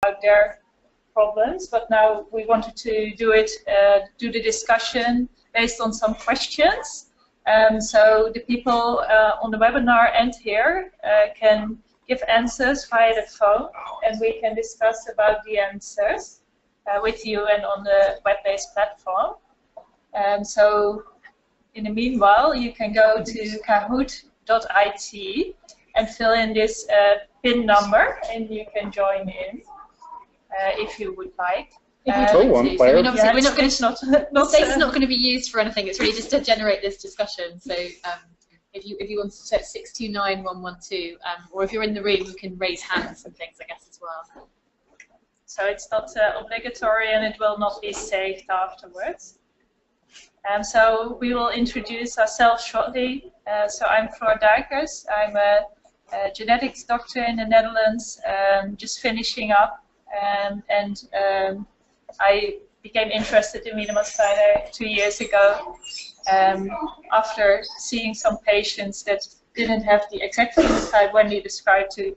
about their problems, but now we wanted to do it, do the discussion based on some questions. So the people on the webinar and here can give answers via the phone, and we can discuss about the answers with you and on the web-based platform. So in the meanwhile, you can go to kahoot.it and fill in this PIN number, and you can join in if you would like. We're not going to. It's not going to be used for anything. It's really just to generate this discussion. So if you want to set 629-112, or if you're in the room, you can raise hands and things, I guess, as well. So it's not obligatory, and it will not be saved afterwards. So we will introduce ourselves shortly. So I'm Duijkers. I'm a genetics doctor in the Netherlands, just finishing up, and I became interested in Wiedemann-Steiner 2 years ago after seeing some patients that didn't have the exact phenotype Wendy described to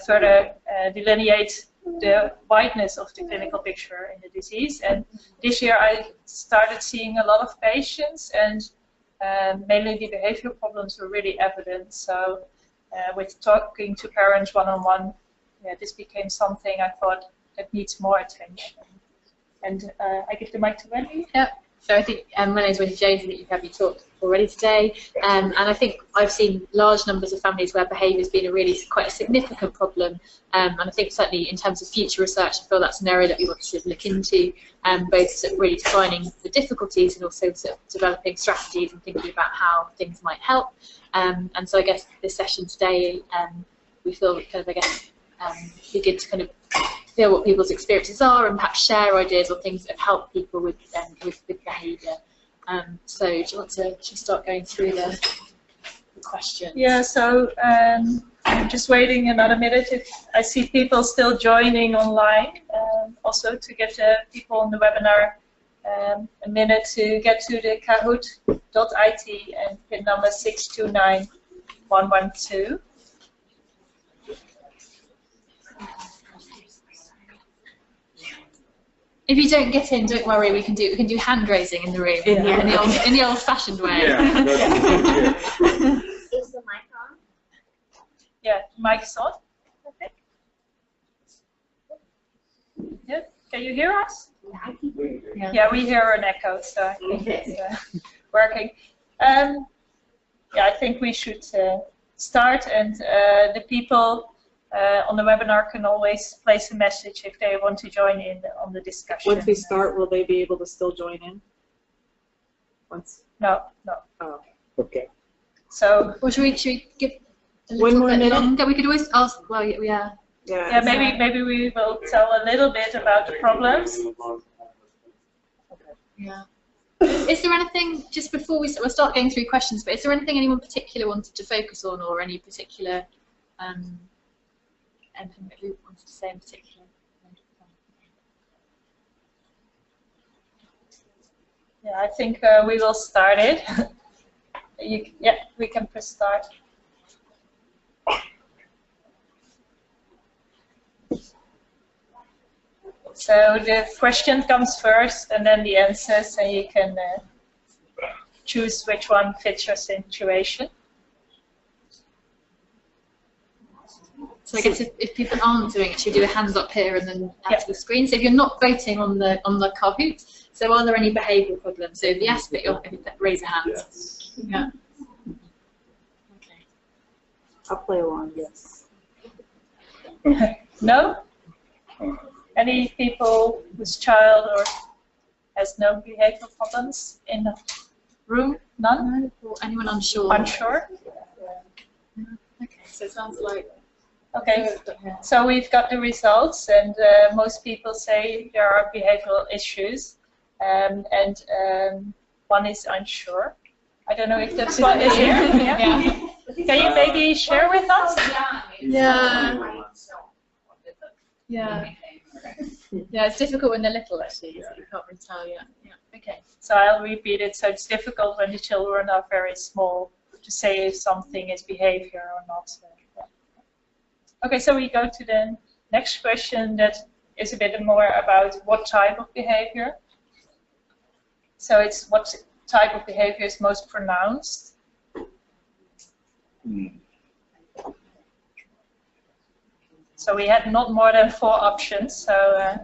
further delineate the wideness of the clinical picture in the disease. And this year I started seeing a lot of patients, and mainly the behavioral problems were really evident. So with talking to parents one-on-one, this became something I thought that needs more attention. And I give the mic to Wendy. Yeah. So I think my name is Wendy Jones, and you've had me talk already today. And I think I've seen large numbers of families where behaviour has been quite a significant problem. And I think certainly in terms of future research, I feel that's an area that we want to look into, both sort of really defining the difficulties and also sort of developing strategies and thinking about how things might help. And so I guess this session today, we feel kind of, I guess, be good to kind of hear what people's experiences are and perhaps share ideas or things that have helped people with behaviour. So do you want to start going through the questions? Yeah, so I'm just waiting another minute if I see people still joining online. Also to get the people on the webinar a minute to get to the kahoot.it and PIN number 629-112. If you don't get in, don't worry. We can do hand raising in the room in the old-fashioned way. Yeah. Is the mic on? Yeah, mic is on. Okay. Yeah. Can you hear us? Yeah, we hear an echo, so I think it's working. Yeah, I think we should start, and the people on the webinar can always place a message if they want to join in on the discussion. Once we start, will they be able to still join in? Once? No. Oh. Okay. So. Or should we give a one more minute? Longer? We could always ask. Well, yeah. Yeah. Maybe we will tell a little bit about the problems. Okay. Yeah. Is there anything just before we'll start going through questions? But is there anything anyone particular wanted to focus on, or any particular? Anything that you wanted to say in particular? Yeah, I think we will start it. Yeah, we can press start. So the question comes first, and then the answers, and you can choose which one fits your situation. So I guess if people aren't doing it, you do a hands up here and then out to the screen. So if you're not voting on the Kahoot, so are there any behavioural problems? So if yes, but raise your hand. Yes. Yeah. Okay. I'll play along. Yes. No? Any people whose child or has no behavioural problems in the room? None? No? Or anyone unsure? Unsure? Okay, so it sounds like. Okay, so we've got the results, and most people say there are behavioral issues, and one is unsure. I don't know if that's what is here. Yeah. Can you maybe share with us? Yeah. Yeah. Yeah, it's difficult when they're little, actually. So you can't really tell yet. Yeah. Okay. So I'll repeat it. So it's difficult when the children are very small to say if something is behavior or not. Okay, so we go to the next question that is a bit more about what type of behavior. So it's what type of behavior is most pronounced. So we had not more than 4 options. So.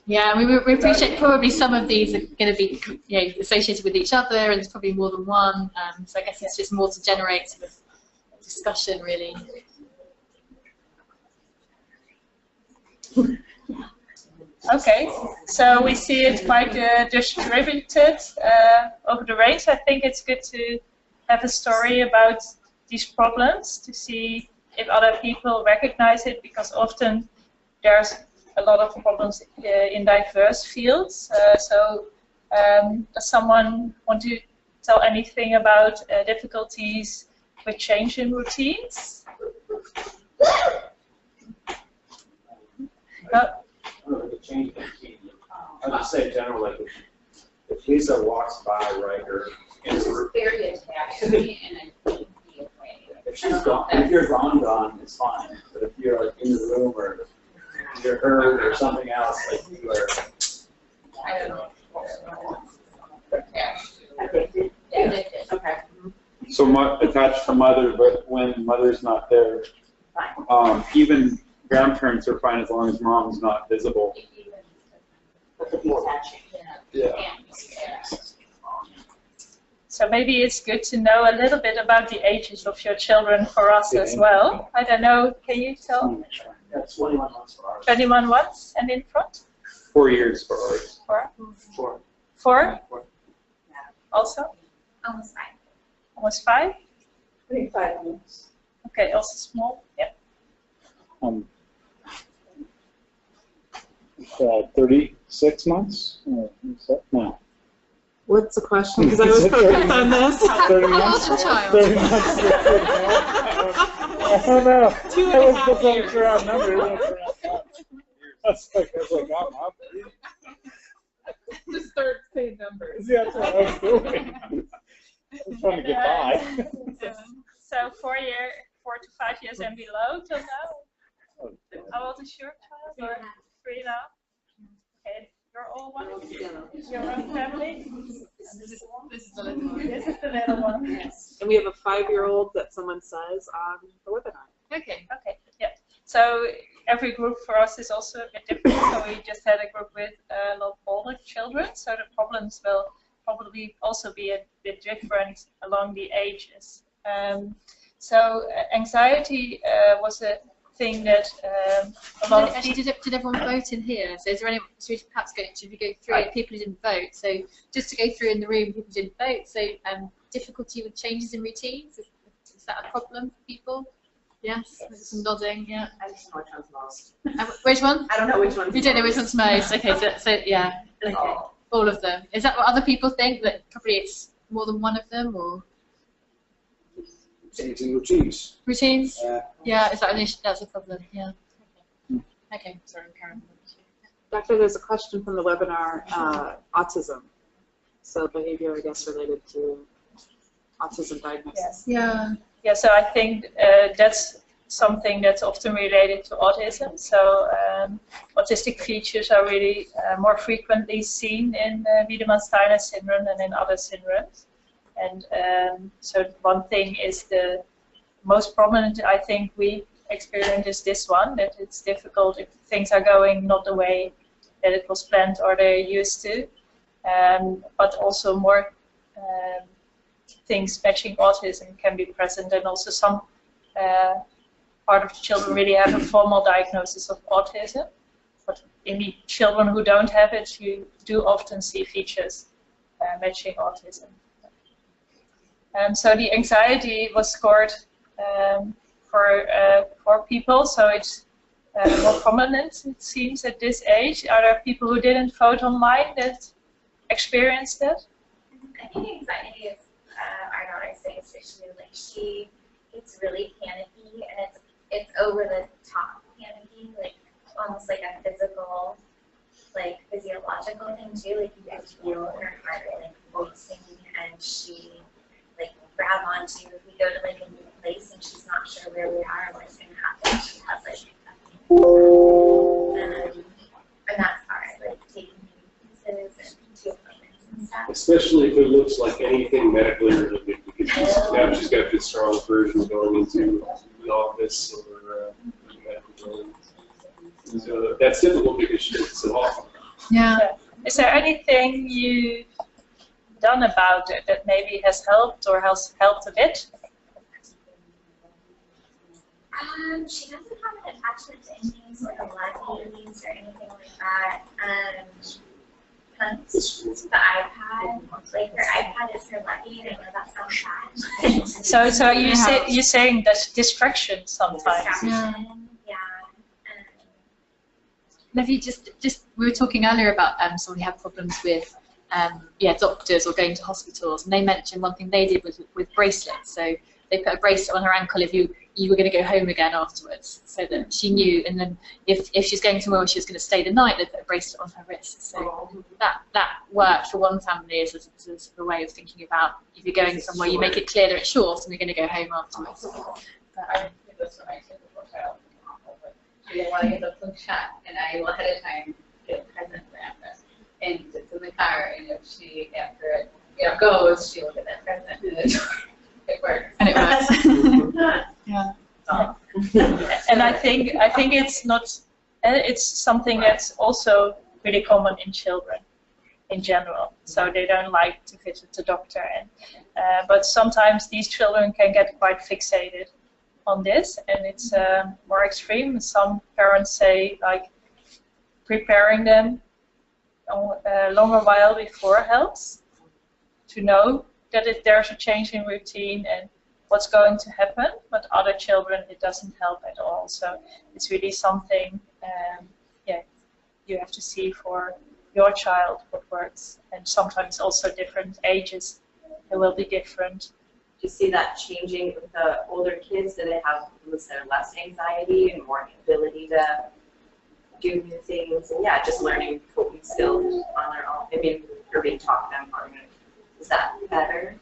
Yeah, we appreciate probably some of these are going to be associated with each other, and there's probably more than one. So I guess it's just more to generate sort of discussion, really. Okay, so we see it quite distributed over the range. I think it's good to have a story about these problems to see if other people recognize it, because often there's a lot of problems in diverse fields. Does someone want to tell anything about difficulties with change in routines? I would say general, like if Lisa walks by, right, or very attached to me, and I wouldn't be afraid. if she's gone, if you're gone, it's fine. But if you're like in the room or you're hurt or something else, like you are. I don't know. Okay. So attached to mother, but when mother's not there, even grandparents are fine as long as mom's not visible. Yeah. So maybe it's good to know a little bit about the ages of your children for us as well. I don't know, can you tell? Yeah, 21 months for ours. 21 months and in front? 4 years for ours. 4? 4. 4? Also? Almost 5. Almost 5? I think 5 months. Okay, also small? Yeah. 36 months? No. What's the question? Because I was focused on this. 30 months? What's the child? 30 months. I don't know. 2.5 years. Round number. I was like, Just start saying numbers. yeah, that's what I was doing. I was trying to get by. So 4 to 5 years and below till now? How old is your child? Or 3 now? Okay, you're all one? Your own family? This is the little one. This is the little one. Yes. And we have a 5-year-old that someone says on the webinar. Okay. Okay, yeah. So every group for us is also a bit different. So we just had a group with a lot of older children, so the problems will probably also be a bit different along the ages. Anxiety was a thing that a lot of Actually, did everyone vote in here? So is there any? So we perhaps should we go through it? People who didn't vote. So just to go through in the room, people who didn't vote. So difficulty with changes in routines. Is that a problem for people? Yes. There's some nodding. Yeah. I just know which one's most. Which one? I don't know which one's You don't know which one's most. Okay. So yeah. Okay. All of them. Is that what other people think? That probably it's more than one of them, or Changing routines. routines? Yeah. Is that an issue? That's a problem. Yeah. Okay. Sorry, Karen. Doctor, there's a question from the webinar, autism. So behavior, I guess, related to autism diagnosis. Yes. Yeah. Yeah, so I think that's something that's often related to autism. So autistic features are really more frequently seen in Wiedemann-Steiner syndrome than in other syndromes. And so one thing is the most prominent, I think, we experience is this one, that it's difficult if things are going not the way that it was planned or they're used to. But also more things matching autism can be present, and also some part of the children really have a formal diagnosis of autism. But in the children who don't have it, you do often see features matching autism. So the anxiety was scored for people, so it's more prominent, it seems, at this age. Are there people who didn't vote online that experienced that? I think anxiety is our daughter's biggest issue. Like, she gets really panicky, and it's over the top panicky, like almost like a physical, like physiological thing too. Like, you can feel her heart like racing, and she like grab onto if we go to like a new place and she's not sure where we are and what's going to happen. She has like and that's hard, like taking pieces and to appointments and stuff. Especially if it looks like anything medically related, because now she's got this strong version going into the office or medical building. So that's difficult because she gets it off. Yeah. Is there anything you've done about it that maybe has helped or has helped a bit? She doesn't have an attachment to anything sort of leggings or anything like that. The iPad, like her iPad is her legging. I know that sounds bad. So you're saying that's distraction sometimes. Distraction, yeah. Maybe just we were talking earlier about somebody had problems with doctors or going to hospitals, and they mentioned one thing they did was with bracelets. So they put a bracelet on her ankle if you were going to go home again afterwards, so that she knew. And then if she's going somewhere where she was going to stay the night, they put a bracelet on her wrist. So that worked for one family as a way of thinking about if you're going somewhere, you make it clear that it's short and you're going to go home afterwards. I did this when I took a book out. She didn't want to get the flu shot, and I will ahead of time get present for Amber. And it's in the car, and if she, after it goes, she'll get that present, and it works. And it works. Yeah. And I think it's something that's also really common in children in general. So they don't like to visit the doctor, but sometimes these children can get quite fixated on this, and it's more extreme. Some parents say like preparing them a longer while before helps to know that there's a change in routine and what's going to happen, but other children it doesn't help at all. So it's really something you have to see for your child what works, and sometimes also different ages it will be different. Do you see that changing with the older kids? Do they have less anxiety and more ability to do new things? And yeah, just learning coping skills on their own. I mean, you're being taught them. Is that better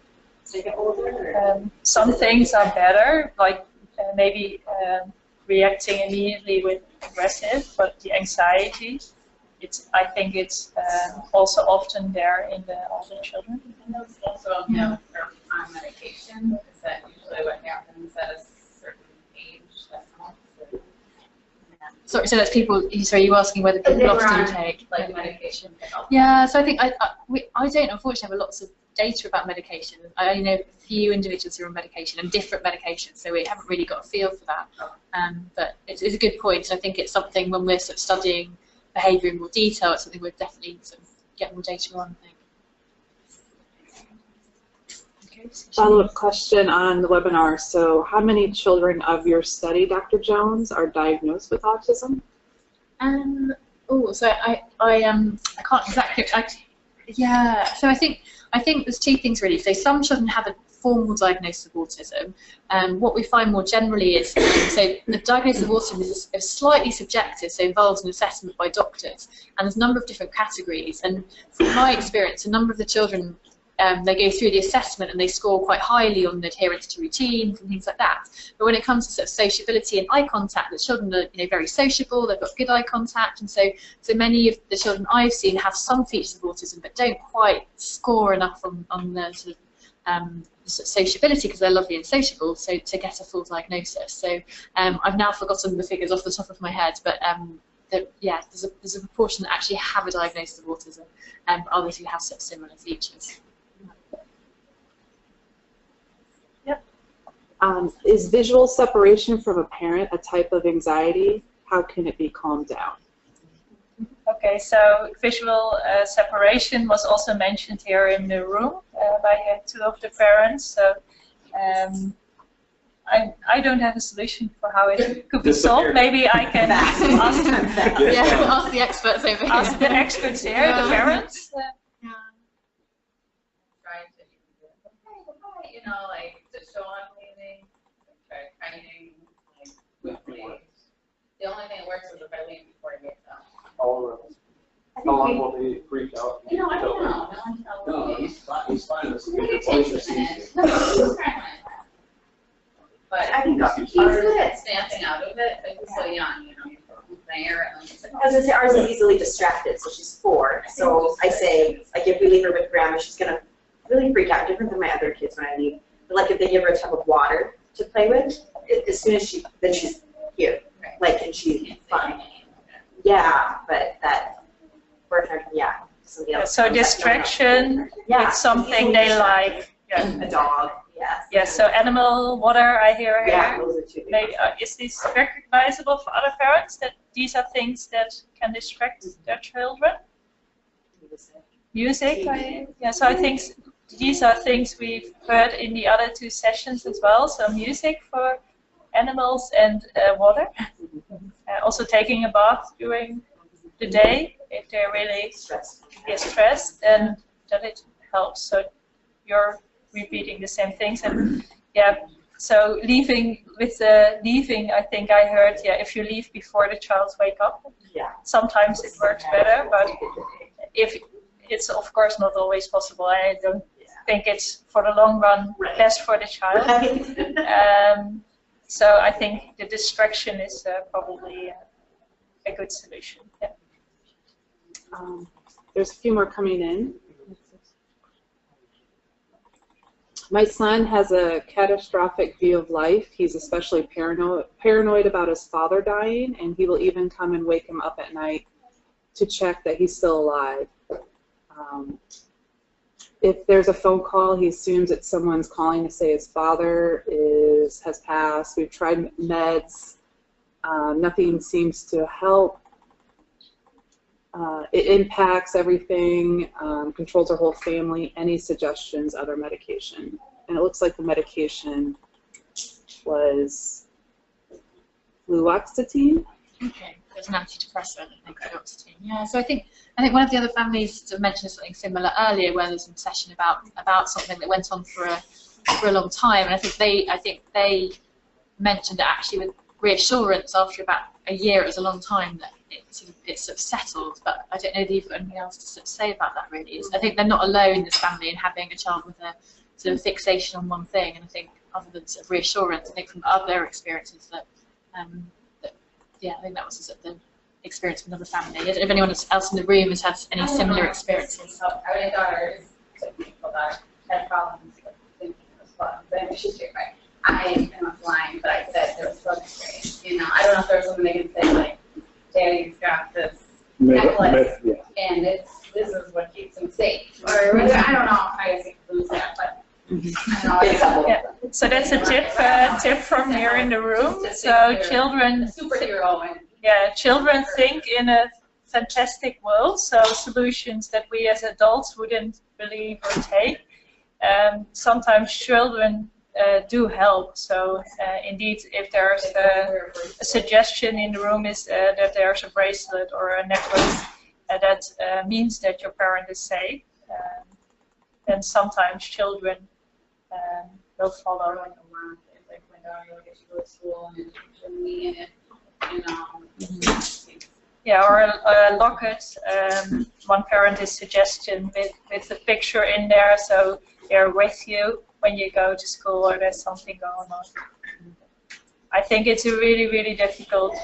as they get older? Some things are better, like maybe reacting immediately with aggressive, but the anxiety, I think it's also often there in the older children. And those also on medication. Is that usually what happens at a certain age? That's not So that's people. So you're asking whether people often take like medication? Yeah. So I think I don't unfortunately have lots of data about medication. I only know a few individuals who are on medication and different medications, so we haven't really got a feel for that. But it's a good point. I think it's something when we're sort of studying behaviour in more detail, it's something we're definitely sort of get more data on, I think. Follow-up question on the webinar. So how many children of your study, Dr. Jones, are diagnosed with autism? So I can't exactly. So I think there's two things really. So some children have a formal diagnosis of autism. What we find more generally is, so the diagnosis of autism is slightly subjective, so involves an assessment by doctors, and there's a number of different categories. And from my experience, a number of the children, they go through the assessment and they score quite highly on adherence to routines and things like that. But when it comes to sort of sociability and eye contact, the children are very sociable, they've got good eye contact, and so many of the children I've seen have some features of autism but don't quite score enough on the sort of sociability because they're lovely and sociable, so to get a full diagnosis. So I've now forgotten the figures off the top of my head, but there's a proportion that actually have a diagnosis of autism, others who have such similar features. Is visual separation from a parent a type of anxiety? How can it be calmed down? Okay, so visual separation was also mentioned here in the room by two of the parents. So I don't have a solution for how it could be solved. Maybe I can ask the experts over here. Ask the experts here, the parents. Trying to, like to show on cleaning, try kiting, like quickly. The only thing that works is if I leave before I get down. How long will they freak out? I don't know. No, he's fine. This is good. Maybe it takes a minute. but I think ours he's is snapping out of it, like so young, you know, you're there. And it's like, I was gonna say ours is easily distracted, so she's 4. So I say, like, if we leave her with grandma, she's gonna really freak out, different than my other kids when I leave. But like if they give her a tub of water to play with, as soon as then she's here, right. like, and she's fine. Yeah, but that, yeah. So distraction, it's something they like. Yeah. A dog, yes. Yeah, so animal, water, I hear here. Yeah, those are 2 big ones. Is this recognizable for other parents, that these are things that can distract their children? Music, yeah, so I think these are things we've heard in the other 2 sessions as well. So music for animals and water. Also taking a bath during the day if they're really stressed, and that it helps. So you're repeating the same things, and yeah. So leaving, I think I heard, yeah, if you leave before the child wake up, sometimes it works better, but if it's of course not always possible. I don't think it's for the long run best for the child. So I think the distraction is probably a good solution. Yeah. There's a few more coming in. My son has a catastrophic view of life. He's especially paranoid about his father dying, and he will even come and wake him up at night to check that he's still alive. If there's a phone call, he assumes it's someone's calling to say his father has passed. We've tried meds. Nothing seems to help. It impacts everything, controls our whole family. Any suggestions, other medication? And it looks like the medication was fluoxetine. Okay, there's an antidepressant, I think, fluoxetine. Yeah, so I think one of the other families mentioned something similar earlier, where there's a session about something that went on for a long time, and I think they mentioned it actually with reassurance after about a year. It was a long time that it's sort of settled, but I don't know if you've got anything else to sort of say about that, really. I think they're not alone, this family, in having a child with a sort of fixation on one thing, and I think other than sort of reassurance, I think from other experiences that I think that was sort of the experience of another family. I don't know if anyone else in the room has had any similar experiences. So I mean, daughter had problems with thinking as well. But she's doing right. I am blind, but I said there was some experience. You know, I don't know if there was something they can say like, Daddy's got this necklace, and this is what keeps him safe. Or I don't know how to say that, but yeah. So that's a tip from here in the room. So children, children think in a fantastic world. So solutions that we as adults wouldn't believe or take. Sometimes children do help. So indeed, if there's a suggestion in the room is that there's a bracelet or a necklace that means that your parent is safe, then sometimes children will follow. Like when she goes to school and me in it, you know. Yeah, or a locket. One parent is suggestion with a picture in there, so they're with you when you go to school or there's something going on. I think it's a really, really difficult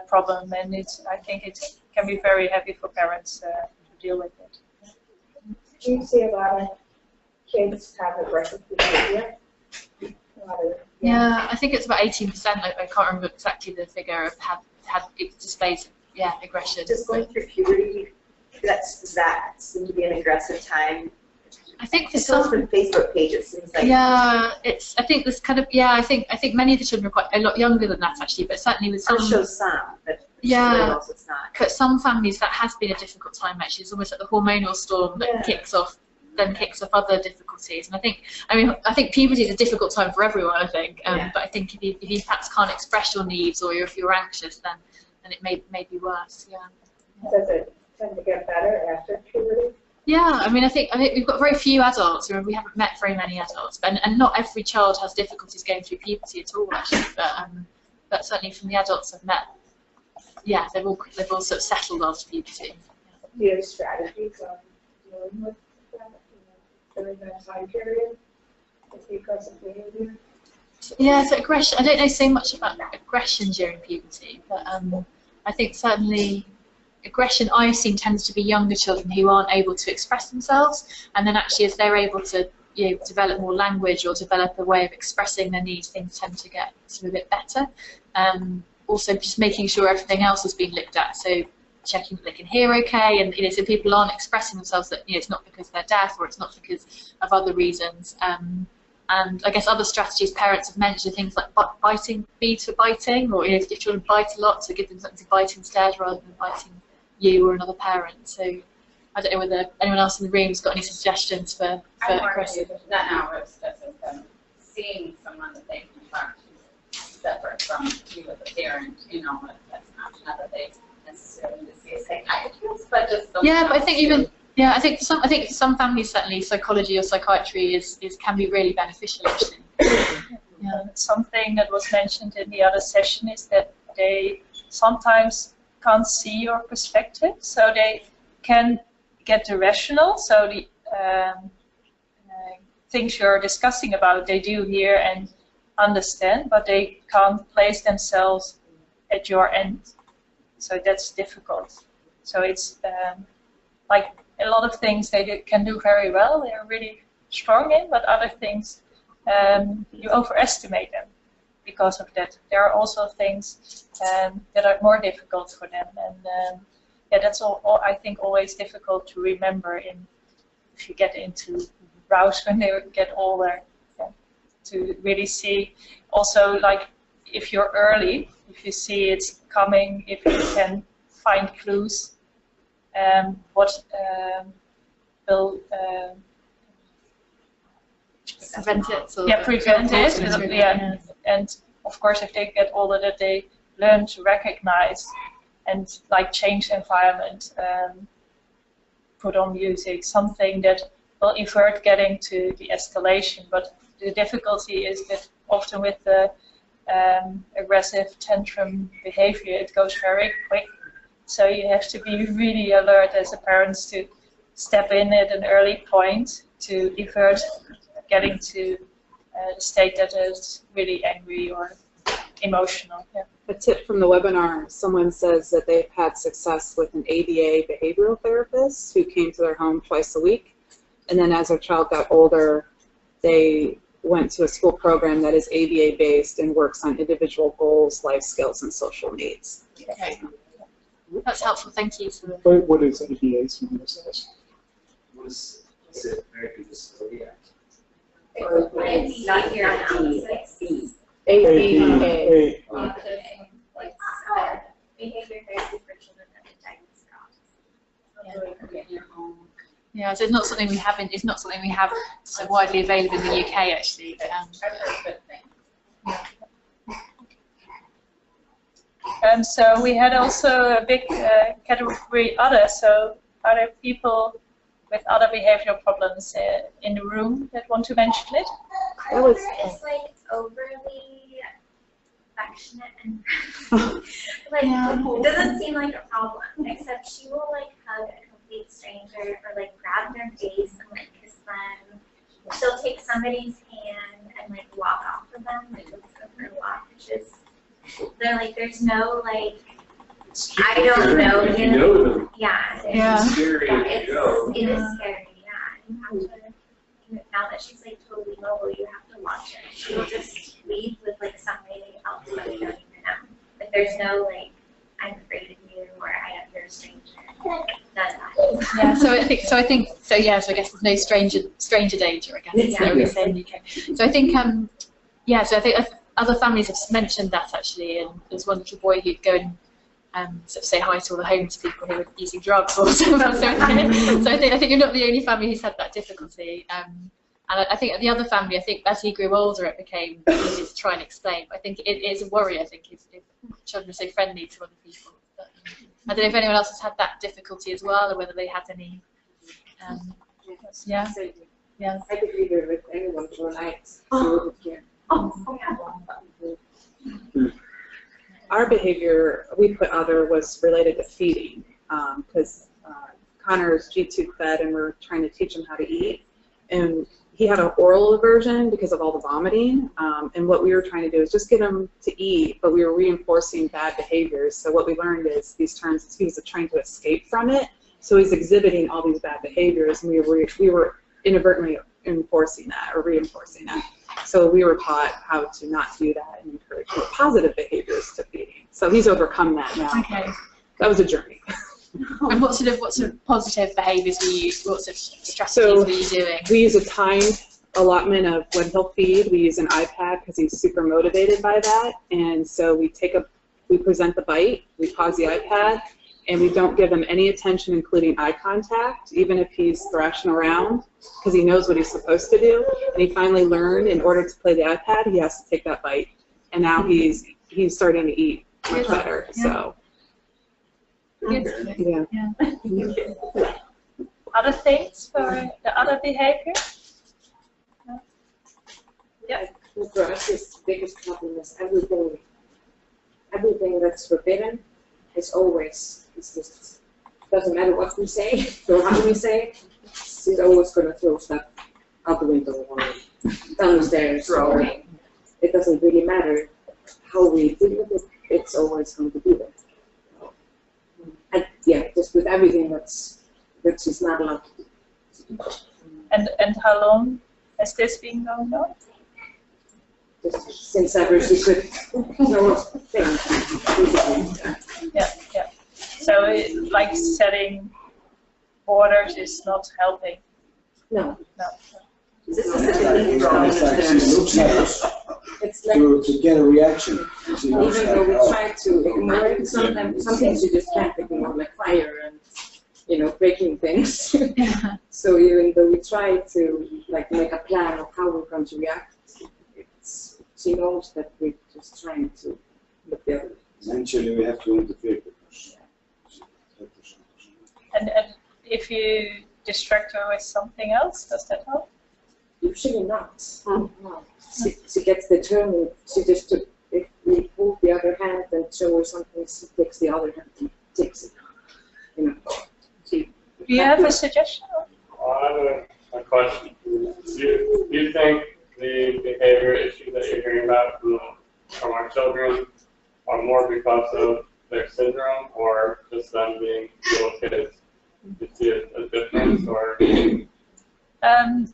problem, and I think it can be very heavy for parents to deal with it. Do you see a lot of kids have aggressive behavior? Yeah, I think it's about 18%. I can't remember exactly the figure of had displays. Yeah, aggression. Just going through puberty, that seems to be an aggressive time. I think for some from Facebook pages seems like. Yeah, I think this kind of I think many of the children are quite a lot younger than that actually, but certainly with some. I'll show some, but else it's not. But some families that has been a difficult time actually. It's almost like the hormonal storm that kicks off other difficulties. And I think puberty is a difficult time for everyone. I think, but I think if you perhaps can't express your needs, or if you're anxious, then it may be worse. Yeah. Does it tend to get better after puberty? Yeah, I think we've got very few adults. We haven't met very many adults, and not every child has difficulties going through puberty at all, actually. But certainly from the adults I've met, yeah, they've all sort of settled after puberty. Do you have strategies on dealing with that during that time period? Because of behavior? Yeah, so aggression, I don't know so much about aggression during puberty, but I think certainly aggression I've seen tends to be younger children who aren't able to express themselves, and then actually as they're able to develop more language or develop a way of expressing their needs, things tend to get sort of a bit better. Also just making sure everything else has been looked at, so checking that they can hear okay, and so people aren't expressing themselves that it's not because they're deaf or it's not because of other reasons. And I guess other strategies parents have mentioned are things like biting, beads for biting, or if children bite a lot, so give them something to bite instead rather than biting you or another parent. So I don't know whether anyone else in the room's got any suggestions for aggressive. That now is seeing someone that they can talk to separate from you as a parent, that's not that they necessarily need to see a psychiatrist, but just yeah, but I think even. Yeah, I think some families certainly psychology or psychiatry can be really beneficial actually. Yeah. Something that was mentioned in the other session is that they sometimes can't see your perspective, so they can get the rational, so the things you're discussing about they do hear and understand, but they can't place themselves at your end, so that's difficult. So it's like a lot of things they can do very well, they're really strong in, but other things you overestimate them because of that. There are also things that are more difficult for them, and yeah, that's all I think always difficult to remember if you get into routes when they get older, to really see also, like, if you're early, if you see it's coming, if you can find clues. What will prevent it? Yeah, prevent it. Yeah, and of course, if they get older, that they learn to recognize and like change environment, put on music, something that will avert getting to the escalation. But the difficulty is that often with the aggressive tantrum behavior, it goes very quick. So you have to be really alert as a parent to step in at an early point to avert getting to the state that is really angry or emotional. Yeah. A tip from the webinar, someone says that they've had success with an ABA behavioral therapist who came to their home twice a week, and then as their child got older, they went to a school program that is ABA based and works on individual goals, life skills, and social needs. Okay. That's helpful, thank you. What is ABA? What is it? American Disability Act? Not here on analysis. ABA. Behavior therapy for children that have diagnosed autism. Yeah, so it's not something we have. It's not something we have so widely available in the UK actually. So we had also a big category other. So are there people with other behavioral problems in the room that want to mention it? It's like overly affectionate and like it doesn't seem like a problem, except she will like hug a complete stranger or like grab their face and like kiss them. She'll take somebody's hand and like walk off of them, like with her walk, which is they're like there's no like I don't know you know them. Yeah. It's scary. It is scary. Yeah. You have to. Now that she's like totally mobile, you have to watch her. She will just leave with like somebody else that you don't even know. Like there's no like I'm afraid of you or you're a stranger. None of that. Yeah. So I think. Yeah. So I guess there's no stranger danger. I guess is what we say in the UK. So I think. Yeah. So I think other families have mentioned that actually, and there's one little boy who'd go and sort of say hi to all the homeless people who were using drugs or something. So I think you're not the only family who's had that difficulty. And I think the other family, I think as he grew older, it became easier to try and explain. But I think it is a worry, I think, if children are so friendly to other people. But, I don't know if anyone else has had that difficulty as well, or whether they had any. Yeah. Yeah. I could read it with anyone for nights. Our behavior, we put other, was related to feeding, because Connor's G-tube fed and we're trying to teach him how to eat. And he had an oral aversion because of all the vomiting, and what we were trying to do is just get him to eat, but we were reinforcing bad behaviors. So what we learned is these turns, he was trying to escape from it, so he's exhibiting all these bad behaviors, and we were inadvertently enforcing that or reinforcing that. So we were taught how to not do that and encourage positive behaviors to feeding. So he's overcome that now. Okay. That was a journey. And what sort of positive behaviours were you? What sort of strategies were you doing? We use a timed allotment of when he'll feed. We use an iPad because he's super motivated by that. And so we present the bite, we pause the iPad, and we don't give him any attention, including eye contact, even if he's thrashing around, because he knows what he's supposed to do. And he finally learned in order to play the iPad, he has to take that bite. And now he's starting to eat much better. Yeah. So. Good. Yeah. Other things for the other behavior? No? Yeah. For us, the biggest problem is everything that's forbidden is always, it's just, doesn't matter what we say or how we say it, he's always going to throw stuff out the window or down the stairs. Or it doesn't really matter how we deal with it, it's always going to be there. And yeah, just with everything that's just not allowed to do. And how long has this been going on? Just since ever she could know things. Yeah. So like setting borders is not helping. No. This is the It's like she looks at us It's like to get a reaction. She even looks though like, we oh. try to ignore it, sometimes some things you just can't ignore, like fire and breaking things. So even though we try to like make a plan of how we're going to react, she knows that we're just trying to look the other way. Eventually we have to interfere because And if you distract her with something else, does that help? Usually not. No. She gets determined. She just took, if we hold the other hand and show her something, she takes the other hand and takes it. Do you have a suggestion? I have a question. Do you think the behavior issues that you're hearing about from our children are more because of their syndrome or just them being little kids? Do you see it as a difference or?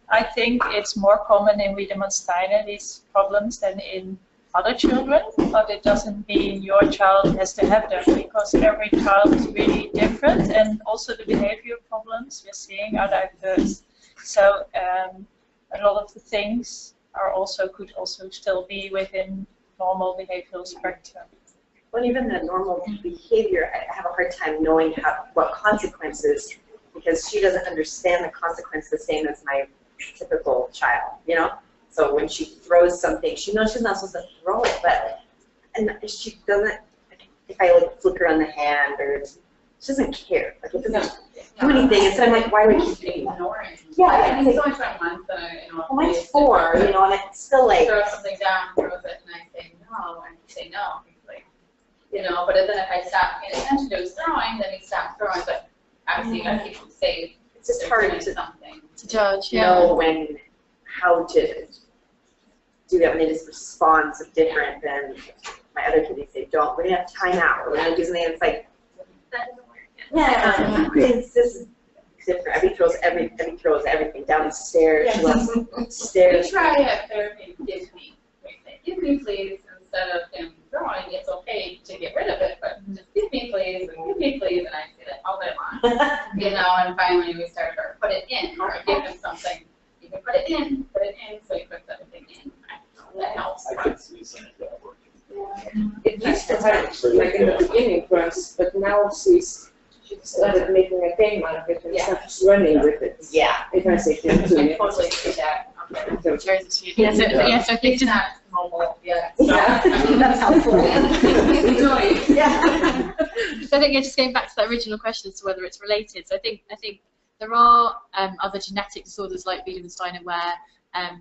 I think it's more common in Wiedemann-Steiner, these problems, than in other children, but it doesn't mean your child has to have them, because every child is really different, and also the behavior problems we're seeing are diverse. So a lot of the things could also still be within normal behavioral spectrum. Well, even the normal behavior, I have a hard time knowing what consequences, because she doesn't understand the consequence the same as my typical child, So when she throws something, she knows she's not supposed to throw it, and she doesn't, if I flick her on the hand, or she doesn't care. Like, it doesn't do anything, and so I'm like, why do I keep doing that? Yeah, I mean, so much like mine's well, mine's 4, and it's still like. Throw something down, throws it, and I say no, and he say no. He's like, but then if I stop paying attention to his throwing, then he stops throwing, but obviously you gotta keep him safe. It's just hard to judge, know how to do that when they just respond so different than my other kids. They say, don't, we're gonna have timeout, or we're gonna do something, and it's like, that doesn't work. Yeah, it's just different. Abby throws everything down the stairs. She loves stairs. We try at therapy, give me please, instead of him throwing, it's okay to get rid of it, but just give me please, and I say that all day long. And finally we started to put it in, or give him something. You can put it in, so he puts everything in. That helps. I could see some of that working. It used to hurt, like in the beginning for us, but now she started making a game out of it and starts running with it. Yeah. If I say give it to you. Totally do that. Yes, I think it's not mobile yet. Yeah. That's helpful. Enjoy. Yeah. So I think just going back to that original question as to whether it's related. So I think there are other genetic disorders like Wiedemann-Steiner where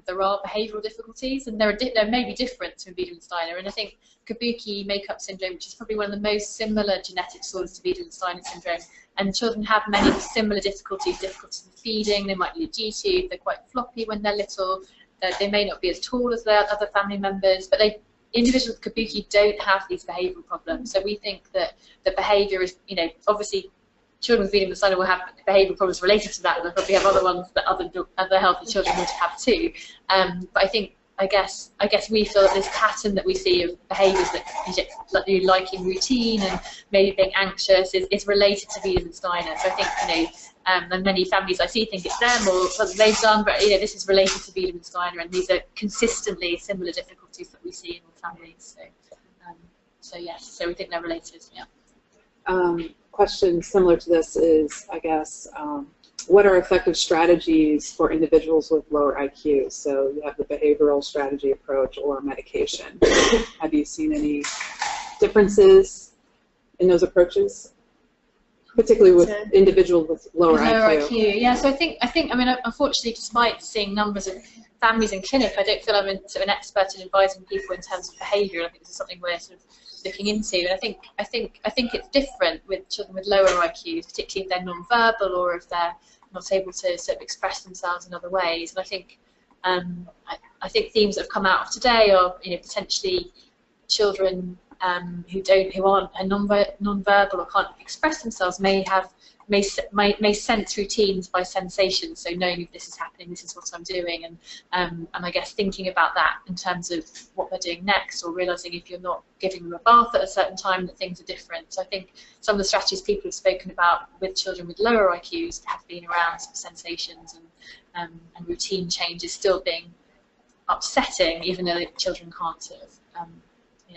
there are behavioural difficulties, and there may be different from Wiedemann-Steiner. And I think Kabuki makeup syndrome, which is probably one of the most similar genetic disorders to Wiedemann-Steiner syndrome, and children have many similar difficulties in feeding. They might need G-tube. They're quite floppy when they're little. They may not be as tall as their other family members, but individuals with Kabuki don't have these behavioural problems. So we think that the behaviour is, obviously children with Wiedemann-Steiner will have behavioural problems related to that, and they'll probably have other ones that other healthy children would have too. But I guess we feel that this pattern that we see of behaviours that you liking routine and maybe being anxious is related to Wiedemann-Steiner. So I think, and many families I see think it's them or something they've done, but this is related to Wiedemann-Steiner, and these are consistently similar difficulties that we see in all families. So yes, so we think they're related. Yeah. Question similar to this is, I guess, what are effective strategies for individuals with lower IQ? So you have the behavioral strategy approach or medication. Have you seen any differences in those approaches, particularly with individuals with lower IQ? Yeah, so I think, unfortunately, despite seeing numbers of families in clinic, I don't feel I'm an expert in advising people in terms of behaviour. I think this is something we're sort of looking into, and I think it's different with children with lower IQs, particularly if they're non-verbal or if they're not able to sort of express themselves in other ways. And I think themes that have come out of today are potentially children who aren't non-verbal or can't express themselves may sense routines by sensation, so knowing if this is happening, this is what I'm doing, and I guess thinking about that in terms of what they're doing next, or realising if you're not giving them a bath at a certain time that things are different. So I think some of the strategies people have spoken about with children with lower IQs have been around some sensations and routine changes still being upsetting, even though the children can't sort of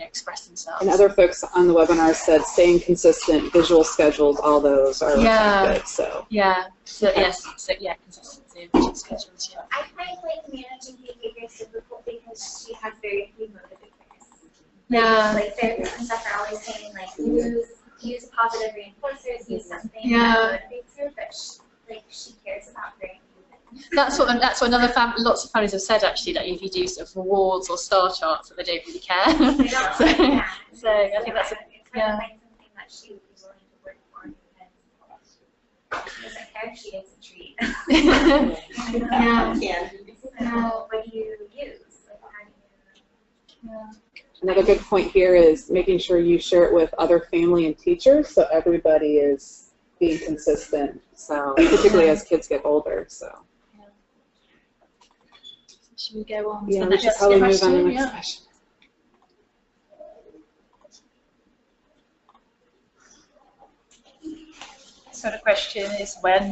express themselves. And other folks on the webinar said staying consistent, visual schedules, all those are good. So consistency of visual schedules. Yeah. I find managing behaviors difficult because she has very few motivators. Like therapists and stuff are always saying use positive reinforcers, use something that motivates her, but she cares about very few. That's what lots of families have said, actually, that if you do sort of rewards or star charts, that they don't really care. So I think that's it's hard to find something that she would be willing to work for because she doesn't care if she gets a treat. So what do you use? How do you? Another good point here is making sure you share it with other family and teachers, so everybody is being consistent. So particularly as kids get older. So. Should we go on to the the next next question? question? Move on to the next question. So the question is where are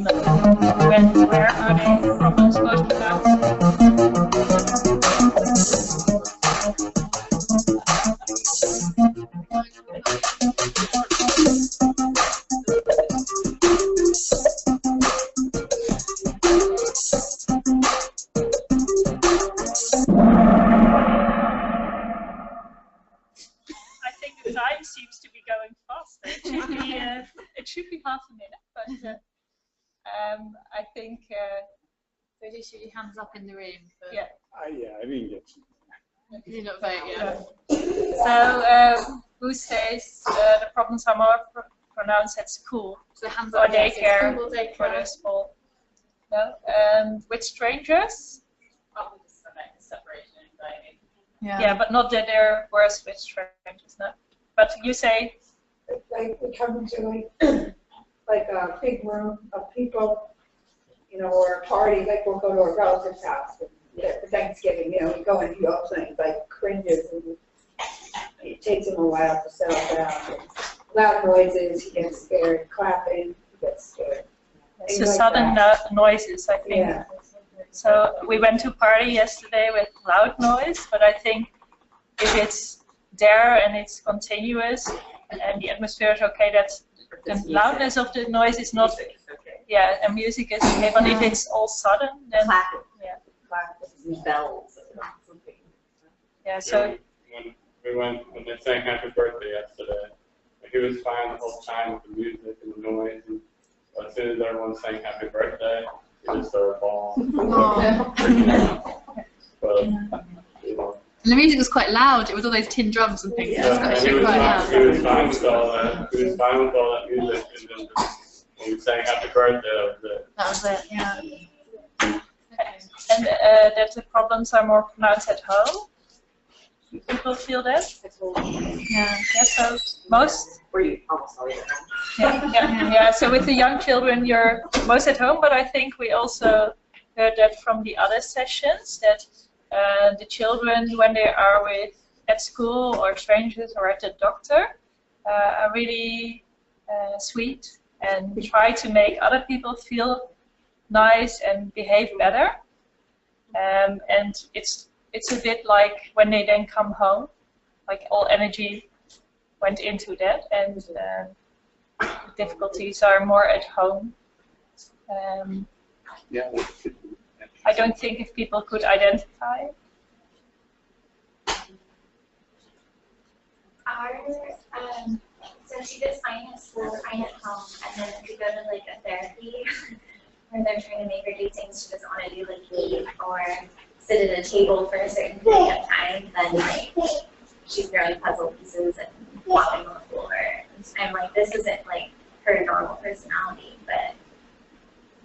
the problems most time seems to be going faster. It should be half a minute, but I think. So do shoot your hands up in the room. Yeah. I didn't get you. You did not vote yet. So who says the problems are more pronounced at school? So hands or up. daycare School, daycare. for the school. No. With strangers? Probably just separation anxiety. Yeah, but not that they're worse with strangers, no. But you say? Like we come into like a big room of people, or a party, like we'll go to a relative's house for Thanksgiving, we go and he all things like cringes and it takes him a while to settle down. And loud noises, he gets scared, clapping, he gets scared. It's the sudden noises, I think. Yeah. So we went to a party yesterday with loud noise, but I think if it's there and it's continuous and the atmosphere is okay, that's the loudness of the noise is not. Yeah, and music is okay, but if it's all sudden, then bells or something. Yeah. So when they sang Happy Birthday yesterday, he was fine the whole time with the music and the noise. And as soon as everyone sang Happy Birthday, he just started bawling. you know. And the music was quite loud. It was all those tin drums and things. Yeah, It was and he was quite fine. loud. He was fine with all that. He was fine with all that music, and then when we sang Happy Birthday, that was it. That was it. Yeah. And that the problems are more pronounced at home. People feel that. Yeah. Yeah. So most. Were you almost always at home? Yeah. So with the young children, you're most at home. But I think we also heard that from the other sessions that the children, when they are at school or strangers or at the doctor, are really sweet and try to make other people feel nice and behave better. And it's a bit like when they then come home, like all energy went into that, and difficulties are more at home. Yeah. I don't think if people could identify. So she does fine at school, fine at home, and then if you go to like a therapy where they're trying to make her do things she doesn't want to do, like eat or sit at a table for a certain period of time, then like she's throwing puzzle pieces and walking on the floor. I'm like, this isn't like her normal personality, but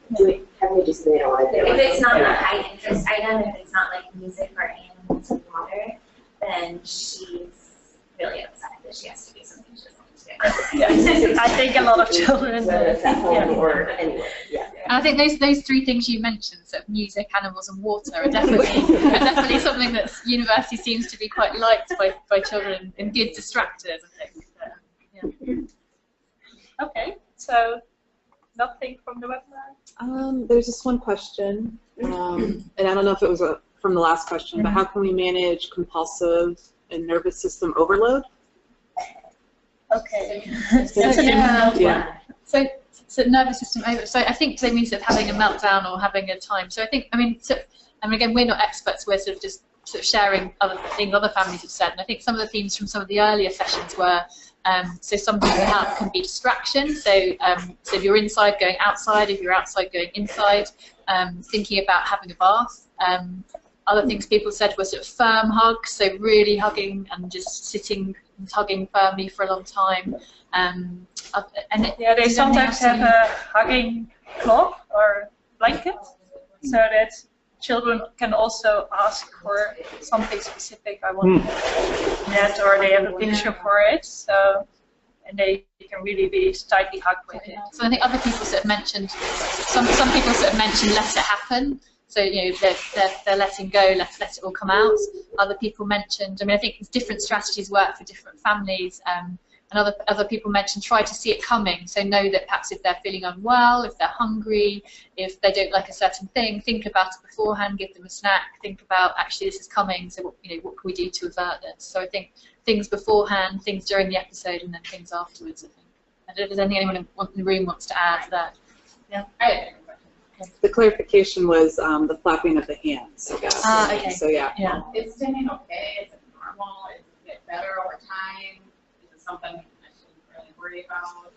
Have you just made all if it's not a high interest item, if it's not like music or animals or water, then she's really upset that she has to do something she doesn't want to do. Yeah, I think a lot of children. Whether it's at home or anywhere. Yeah. And I think those three things you mentioned, sort of music, animals, and water, are definitely something that university seems to be quite liked by children and good distractors, I think. Yeah. Okay, so nothing from the webinar? There's just one question, and I don't know if it was from the last question, but how can we manage compulsive and nervous system overload? Okay, that's an difficult one. So nervous system overload. So I think they mean sort of having a meltdown or having a time. So I think, again, we're not experts. We're sort of just sharing other things other families have said. And I think some of the themes from some of the earlier sessions were, so something that can be distraction. So if you're inside, going outside. If you're outside, going inside. Thinking about having a bath. Other things people said were sort of firm hugs, so really hugging and just sitting and hugging firmly for a long time. They sometimes have a hugging cloth or blanket, so that children can also ask for something specific. I want that, or they have a picture for it. So, and they can really be tightly hugged with it. So I think other people sort of mentioned, some people sort of mentioned let it happen. So they're letting go, let it all come out. Other people mentioned, I think different strategies work for different families. And other people mentioned try to see it coming. So know that perhaps if they're feeling unwell, if they're hungry, if they don't like a certain thing, think about it beforehand, give them a snack, think about actually this is coming. So what can we do to avert this? So I think things beforehand, things during the episode, and then things afterwards. I think. I don't know if there's anyone in the room wants to add to that. Yeah. The clarification was the flapping of the hands. Okay. So yeah. Is singing okay? Is it normal? Is it get better over time? Is it something I shouldn't really worry about?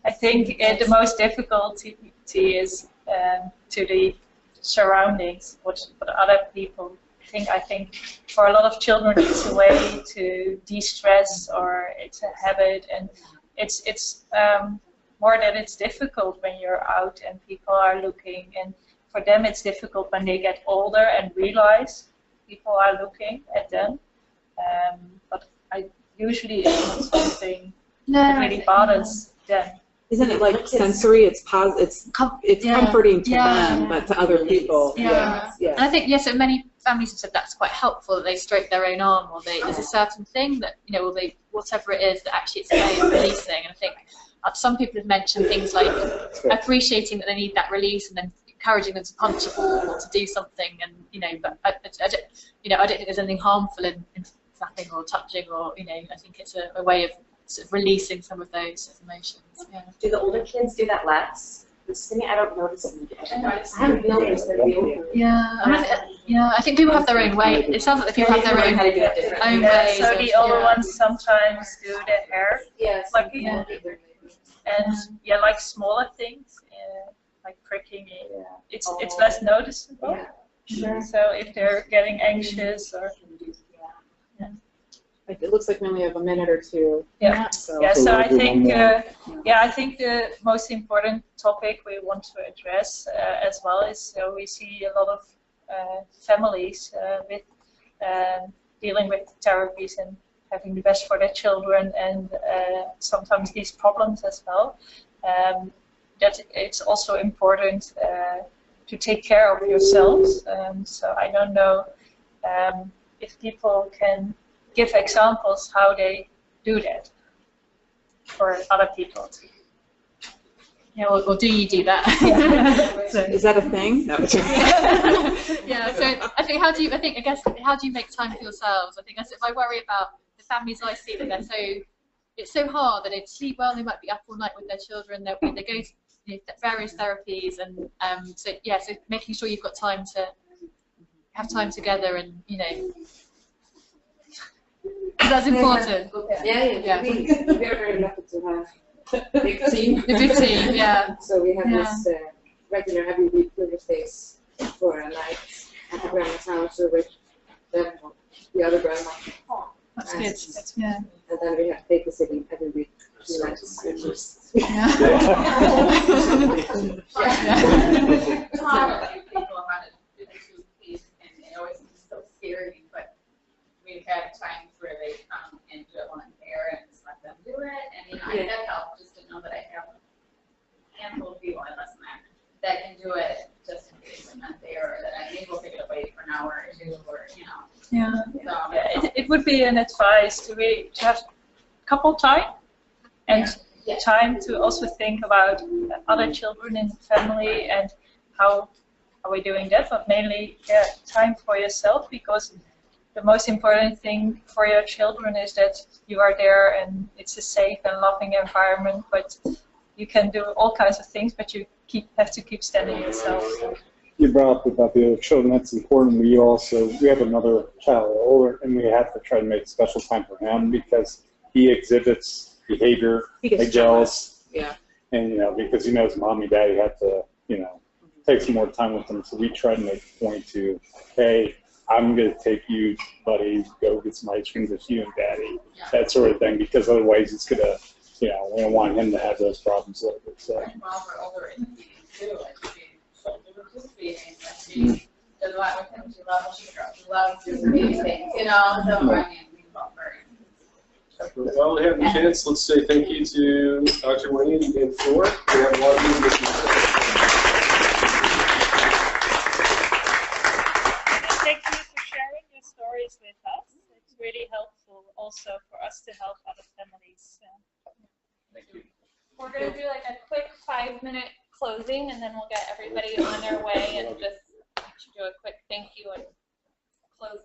I think the most difficulty is to the surroundings, what other people think. I think for a lot of children it's a way to de-stress, or it's a habit, and it's more that it's difficult when you're out and people are looking, and for them it's difficult when they get older and realize people are looking at them. But usually it's not something that really bothers them. Isn't it like sensory? It's comforting to them, but to other people. Yeah. And I think so many families have said that's quite helpful, that they stroke their own arm, or there's a certain thing that or they whatever it is that actually it's a way of releasing. And I think some people have mentioned things like appreciating that they need that release, and then encouraging them to punch a ball or to do something. And but I don't think there's anything harmful in slapping or touching, or I think it's a way of sort of releasing some of those emotions. Yeah. Do the older kids do that less? I don't notice it. I haven't noticed that the older. Yeah, I think people have their own way. It sounds like people have their own ways. So the older ones sometimes do their hair, plucking, and like smaller things, like pricking. It's less noticeable. Sure. So if they're getting anxious or It looks like we only have a minute or two. yeah. So, So I think I think the most important topic we want to address as well is we see a lot of families with dealing with therapies and having the best for their children, and sometimes these problems as well. That it's also important to take care of yourselves. So I don't know if people can give examples how they do that for other people. Yeah, or do you do that? So, is that a thing? No. Yeah. So I think how do you make time for yourselves? I think that's if I worry about the families I see that it's so hard that they sleep well, they might be up all night with their children, they go to various therapies, and so making sure you've got time to have time together, and that's important. Yeah. We are very lucky to have a big team. A good team, yeah. So we have this regular every week Thursdays for a night at the grandma's house or with them, the other grandma. That's good. Yeah. And then we have babysitting every week. Yeah. People had it and it always seems so scary, but we've had times where they come and do it volunteer and just let them do it, and that helps just to know that I have a handful of people, less than that can do it just in case I'm not there, or that I maybe will take it away for an hour or two, or Yeah. So, It would be an advice to have couple time and time to also think about other children in the family and how are we doing that, but mainly time for yourself, because the most important thing for your children is that you are there and it's a safe and loving environment, but you can do all kinds of things, but you have to keep standing yourself. So. You brought up about the other children, that's important. We have another child older, and we have to try to make special time for him because he exhibits behavior like jealous. Yeah. And because he knows mom and daddy have to, take some more time with him. So we try to make a point to, hey, I'm going to take you, buddy, go get some ice cream with you and daddy, that sort of thing, because otherwise it's going to, we don't want him to have those problems later. So. while we're older in the meeting too, she does a lot with him. She loves doing these things, so I mean, we love her. While we have the chance, let's say thank you to Dr. Wendy and Flor. We have a lot of people. Thank you for sharing your stories with us. It's really helpful also for us to help other families. Thank you. We're going to do like a quick 5-minute closing, and then we'll get everybody on their way and just do a quick thank you and close out.